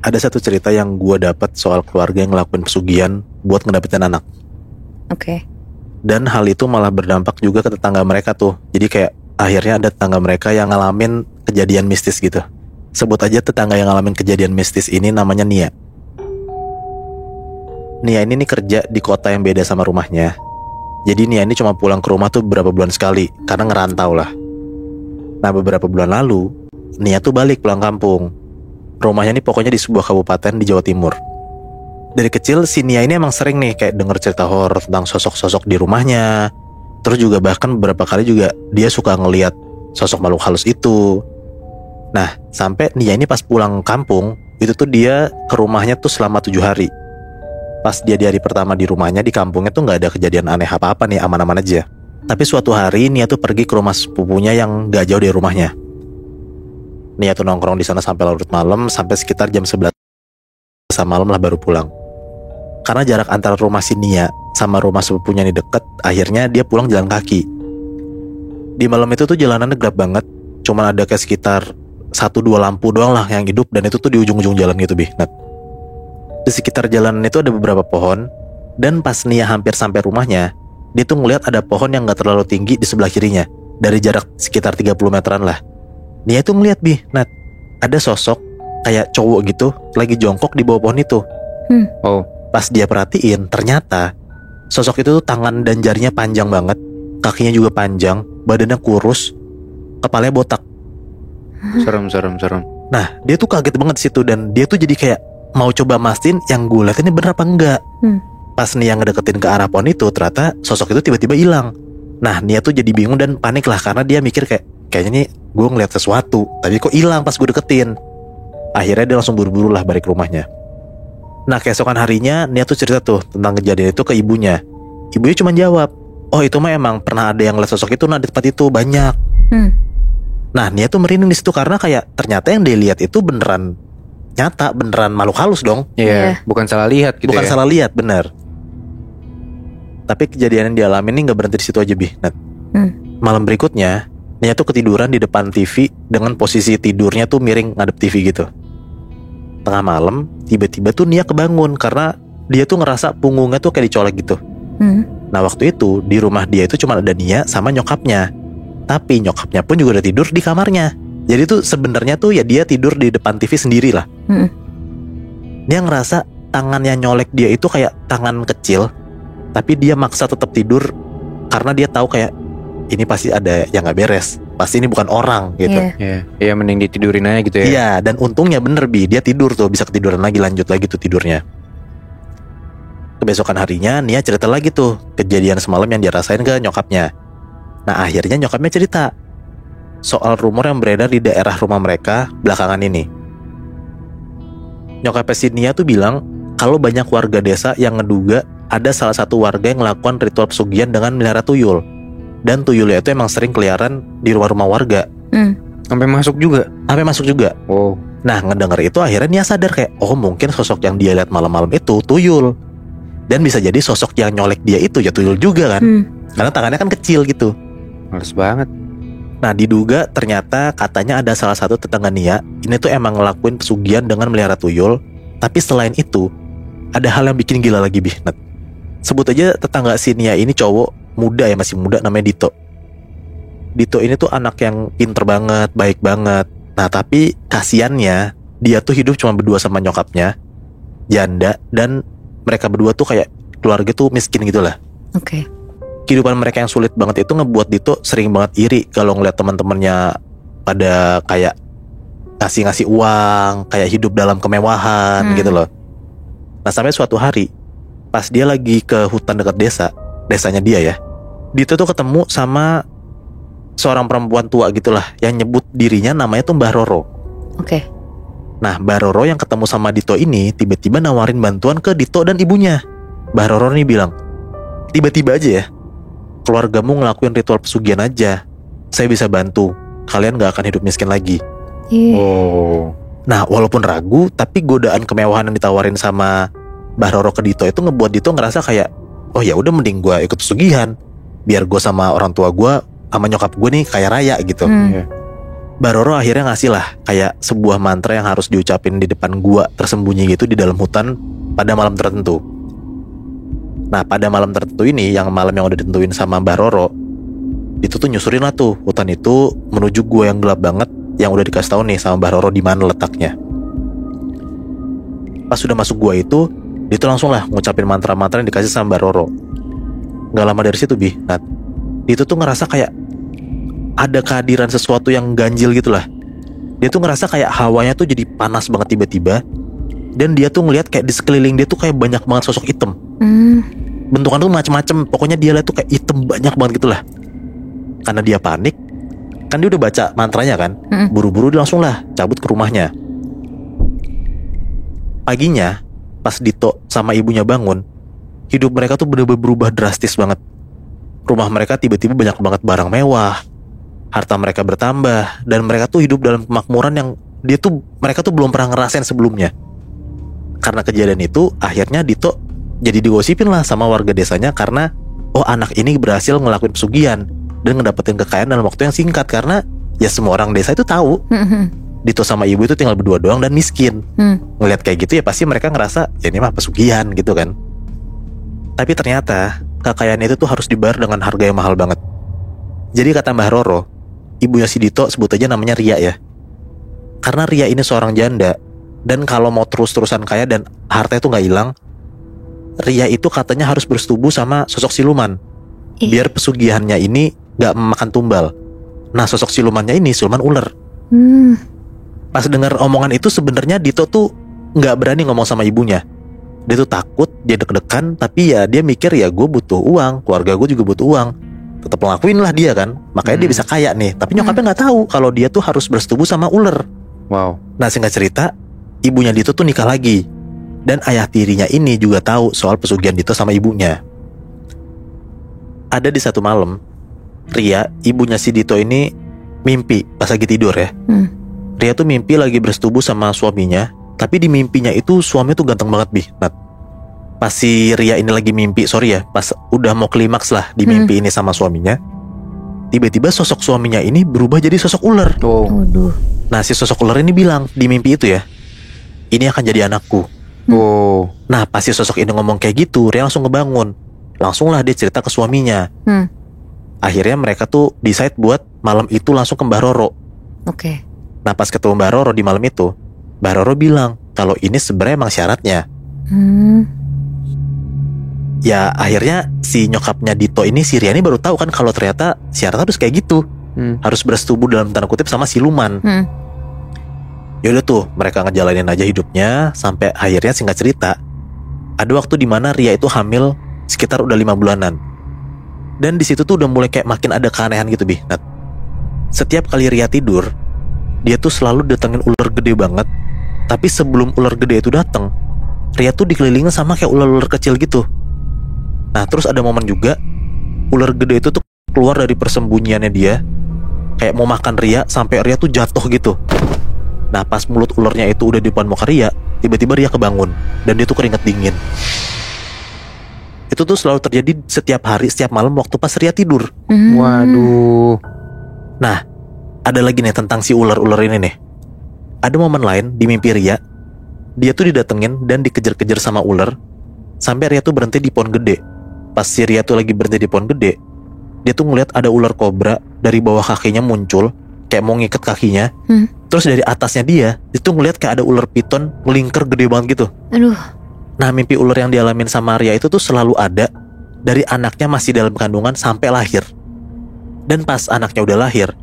Ada satu cerita yang gue dapat soal keluarga yang ngelakuin pesugihan buat ngedapetin anak. Oke. Dan hal itu malah berdampak juga ke tetangga mereka tuh. Jadi kayak akhirnya ada tetangga mereka yang ngalamin kejadian mistis gitu. Sebut aja tetangga yang ngalamin kejadian mistis ini namanya Nia. Nia ini nih kerja di kota yang beda sama rumahnya. Jadi Nia ini cuma pulang ke rumah tuh beberapa bulan sekali, karena ngerantau lah. Nah beberapa bulan lalu Nia tuh balik pulang kampung. Rumahnya nih pokoknya di sebuah kabupaten di Jawa Timur. Dari kecil si Nia ini emang sering nih kayak denger cerita horor tentang sosok-sosok di rumahnya. Terus juga bahkan beberapa kali juga dia suka ngelihat sosok makhluk halus itu. Nah sampai Nia ini pas pulang kampung, itu tuh dia ke rumahnya tuh selama 7 hari. Pas dia di hari pertama di rumahnya di kampungnya tuh gak ada kejadian aneh apa-apa nih, aman-aman aja. Tapi suatu hari Nia tuh pergi ke rumah sepupunya yang gak jauh dari rumahnya. Nia tuh nongkrong di sana sampai larut malam, sampai sekitar jam 11 malam lah baru pulang. Karena jarak antara rumah si Nia sama rumah sepupunya ini deket, akhirnya dia pulang jalan kaki. Di malam itu tuh jalanannya gelap banget, cuman ada kayak sekitar 1-2 lampu doang lah yang hidup, dan itu tuh di ujung-ujung jalan gitu Nat. Di sekitar jalanan itu ada beberapa pohon, dan pas Nia hampir sampai rumahnya, dia tuh ngeliat ada pohon yang gak terlalu tinggi di sebelah kirinya, dari jarak sekitar 30 meteran lah. Nia tuh ngeliat Nat, ada sosok kayak cowok gitu lagi jongkok di bawah pohon itu. Oh. Pas dia perhatiin, ternyata sosok itu tuh tangan dan jarinya panjang banget, kakinya juga panjang, badannya kurus, kepalanya botak. Serem. Nah dia tuh kaget banget di situ, dan dia tuh jadi kayak mau coba mastiin yang gue liat ini bener apa enggak. Pas Nia ngedeketin ke arah pohon itu, ternyata sosok itu tiba-tiba hilang. Nah Nia tuh jadi bingung dan panik lah, karena dia mikir kayaknya nih gue ngeliat sesuatu, tapi kok hilang pas gue deketin. Akhirnya dia langsung buru-buru lah balik ke rumahnya. Nah keesokan harinya Nia tuh cerita tuh tentang kejadian itu ke ibunya. Ibunya cuma jawab, oh itu mah emang pernah ada yang ngeliat sosok itu nah di tempat itu banyak. Nah Nia tuh merinding di situ, karena kayak ternyata yang dia lihat itu beneran nyata, beneran makhluk halus dong. Iya, bukan salah lihat gitu. Bukan ya. salah lihat, bener. Tapi kejadian yang dialami ini gak berhenti di situ aja Nat. Malam berikutnya Nia tuh ketiduran di depan TV dengan posisi tidurnya tuh miring ngadep TV gitu. Tengah malam tiba-tiba tuh Nia kebangun karena dia tuh ngerasa punggungnya tuh kayak dicolek gitu. Nah waktu itu di rumah dia itu cuma ada Nia sama nyokapnya. Tapi nyokapnya pun juga udah tidur di kamarnya. Jadi tuh sebenarnya tuh ya dia tidur di depan TV sendiri lah. Dia ngerasa tangannya nyolek dia itu kayak tangan kecil, tapi dia maksa tetap tidur karena dia tahu kayak ini pasti ada yang gak beres, pasti ini bukan orang gitu. Iya, mending ditidurin aja gitu ya. Iya, dan untungnya bener dia tidur tuh, bisa ketiduran lagi, lanjut lagi tuh tidurnya. Kebesokan harinya Nia cerita lagi tuh kejadian semalam yang dia rasain ke nyokapnya. Nah akhirnya nyokapnya cerita soal rumor yang beredar di daerah rumah mereka belakangan ini. Nyokapnya si Nia tuh bilang kalau banyak warga desa yang ngeduga ada salah satu warga yang melakukan ritual pesugihan dengan melihara tuyul. Dan tuyulnya itu emang sering keliaran di rumah-rumah warga. Sampai masuk juga. Oh. Nah ngedenger itu akhirnya Nia sadar kayak, oh mungkin sosok yang dia lihat malam-malam itu tuyul. Dan bisa jadi sosok yang nyolek dia itu ya tuyul juga kan. Karena tangannya kan kecil gitu. Males banget. Nah diduga ternyata katanya ada salah satu tetangga Nia ini tuh emang ngelakuin pesugihan dengan melihara tuyul. Tapi selain itu ada hal yang bikin gila lagi Nat. Sebut aja tetangga si Nia ini cowok muda ya, masih muda, namanya Dito. Dito ini tuh anak yang pinter banget, baik banget. Nah tapi kasiannya dia tuh hidup cuma berdua sama nyokapnya, janda, dan mereka berdua tuh kayak keluarga tuh miskin gitu lah. Oke. Kehidupan mereka yang sulit banget itu ngebuat Dito sering banget iri kalau ngeliat teman-temannya pada kayak ngasih uang, kayak hidup dalam kemewahan gitu loh. Nah sampai suatu hari pas dia lagi ke hutan dekat desanya dia ya, Dito tuh ketemu sama seorang perempuan tua gitulah yang nyebut dirinya namanya tuh Mbah Roro. Oke. Nah Mbah Roro yang ketemu sama Dito ini tiba-tiba nawarin bantuan ke Dito dan ibunya. Mbah Roro nih bilang, tiba-tiba aja ya, keluargamu ngelakuin ritual pesugihan aja, saya bisa bantu, kalian gak akan hidup miskin lagi. Oh. Nah walaupun ragu, tapi godaan kemewahan yang ditawarin sama Mbah Roro ke Dito itu ngebuat Dito ngerasa kayak, oh ya udah mending gue ikut pesugihan, biar gue sama orang tua gue sama nyokap gue nih kaya raya gitu. Mbak Roro akhirnya ngasih lah kayak sebuah mantra yang harus diucapin di depan gua tersembunyi gitu di dalam hutan pada malam tertentu. Nah pada malam tertentu ini, yang malam yang udah ditentuin sama Mbak Roro, itu tuh nyusurin lah tuh hutan itu menuju gua yang gelap banget, yang udah dikasih tahu nih sama Mbak Roro di mana letaknya. Pas sudah masuk gua itu, dia tuh langsung lah ngucapin mantra-mantra yang dikasih sama Mbak Roro. Gak lama dari situ Nat, dia tuh ngerasa kayak ada kehadiran sesuatu yang ganjil gitu lah. Dia tuh ngerasa kayak hawanya tuh jadi panas banget tiba-tiba. Dan dia tuh ngeliat kayak di sekeliling dia tuh kayak banyak banget sosok hitam. Bentukan tuh macem-macem. Pokoknya dia liat tuh kayak hitam banyak banget gitu lah. Karena dia panik, kan dia udah baca mantranya kan. Buru-buru dia langsung lah cabut ke rumahnya. Paginya pas Dito sama ibunya bangun, hidup mereka tuh bener-bener berubah drastis banget. Rumah mereka tiba-tiba banyak banget barang mewah, harta mereka bertambah, dan mereka tuh hidup dalam kemakmuran yang mereka tuh belum pernah ngerasain sebelumnya. Karena kejadian itu, akhirnya Dito jadi digosipin lah sama warga desanya karena anak ini berhasil ngelakuin pesugihan dan ngedapetin kekayaan dalam waktu yang singkat. Karena ya semua orang desa itu tahu Dito sama ibu itu tinggal berdua doang dan miskin. Ngeliat kayak gitu ya pasti mereka ngerasa ya ini mah pesugihan gitu kan. Tapi ternyata kekayaan itu tuh harus dibayar dengan harga yang mahal banget. Jadi kata Mbah Roro, ibunya si Dito sebut aja namanya Ria ya. Karena Ria ini seorang janda, dan kalau mau terus-terusan kaya dan harta itu gak hilang, Ria itu katanya harus bersetubuh sama sosok siluman, biar pesugihannya ini gak memakan tumbal. Nah sosok silumannya ini siluman ular. Pas dengar omongan itu sebenarnya Dito tuh gak berani ngomong sama ibunya. Dia tuh takut, dia deg-degan, tapi ya dia mikir ya gue butuh uang, keluarga gue juga butuh uang. Tetap ngelakuin lah dia kan, makanya dia bisa kaya nih. Tapi nyokapnya gak tahu kalau dia tuh harus bersetubuh sama ular. Wow. Nah singkat cerita, ibunya Dito tuh nikah lagi, dan ayah tirinya ini juga tahu soal pesugihan Dito sama ibunya. Ada di satu malam, Ria, ibunya si Dito ini mimpi pas lagi tidur ya. Ria tuh mimpi lagi bersetubuh sama suaminya, tapi di mimpinya itu suaminya tuh ganteng banget Nat. Pas si Ria ini lagi mimpi, pas udah mau klimaks lah di mimpi ini sama suaminya, tiba-tiba sosok suaminya ini berubah jadi sosok ular. Nah si sosok ular ini bilang di mimpi itu ya, ini akan jadi anakku. Nah pas si sosok ini ngomong kayak gitu, Ria langsung ngebangun. Langsung lah dia cerita ke suaminya. Akhirnya mereka tuh decide buat malam itu langsung ke Mbah Roro. Nah pas ketemu Mbah Roro di malam itu, Mbah Roro bilang kalau ini sebenarnya emang syaratnya. Ya akhirnya si nyokapnya Dito ini, si Ria ini baru tahu kan kalau ternyata syaratnya harus kayak gitu. Harus bersetubuh dalam tanda kutip sama siluman. Yaudah tuh mereka ngejalanin aja hidupnya sampai akhirnya singkat cerita, ada waktu dimana Ria itu hamil sekitar udah 5 bulanan. Dan di situ tuh udah mulai kayak makin ada keanehan gitu Nat. Setiap kali Ria tidur, dia tuh selalu datengin ular gede banget. Tapi sebelum ular gede itu datang, Ria tuh dikelilingin sama kayak ular-ular kecil gitu. Nah terus ada momen juga ular gede itu tuh keluar dari persembunyiannya dia, kayak mau makan Ria, sampai Ria tuh jatuh gitu. Nah pas mulut ularnya itu udah di depan muka Ria, tiba-tiba Ria kebangun dan dia tuh keringet dingin. Itu tuh selalu terjadi setiap hari, setiap malam waktu pas Ria tidur. Waduh. Nah ada lagi nih tentang si ular-ular ini nih. Ada momen lain di mimpi Ria, dia tuh didatengin dan dikejar-kejar sama ular sampai Ria tuh berhenti di pohon gede. Pas si Ria tuh lagi berhenti di pohon gede, dia tuh ngeliat ada ular kobra dari bawah kakinya muncul, kayak mau ngikat kakinya. Terus dari atasnya dia tuh ngeliat kayak ada ular piton melingkar gede banget gitu. Nah mimpi ular yang dialamin sama Ria itu tuh selalu ada dari anaknya masih dalam kandungan sampai lahir. Dan pas anaknya udah lahir,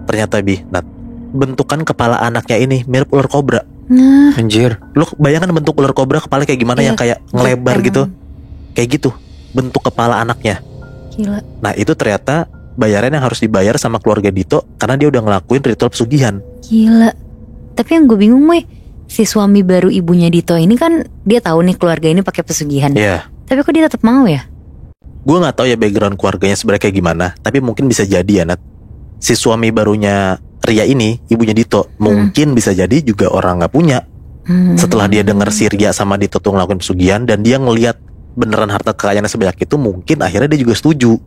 ternyata Nat, bentukan kepala anaknya ini mirip ular kobra. Anjir. Lu bayangkan bentuk ular kobra kepala kayak gimana, yang kayak ngelebar gitu. Kayak gitu bentuk kepala anaknya. Gila. Nah itu ternyata bayaran yang harus dibayar sama keluarga Dito karena dia udah ngelakuin ritual pesugihan. Gila. Tapi yang gue bingung si suami baru ibunya Dito ini kan dia tahu nih keluarga ini pakai pesugihan. Iya. Tapi kok dia tetap mau ya? Gue nggak tahu ya background keluarganya sebenarnya kayak gimana, tapi mungkin bisa jadi ya Nat, si suami barunya Ria ini, ibunya Dito, mungkin bisa jadi juga orang nggak punya. Setelah dia denger si Ria sama Dito tuh ngelakuin pesugihan dan dia ngelihat beneran harta kekayaannya sebanyak itu, mungkin akhirnya dia juga setuju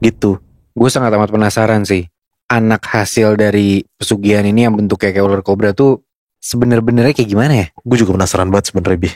gitu. Gue sangat amat penasaran sih. anak hasil dari pesugihan ini yang bentuknya kayak ular kobra tuh sebener-benernya kayak gimana ya? Gue juga penasaran banget sebenernya, Bi.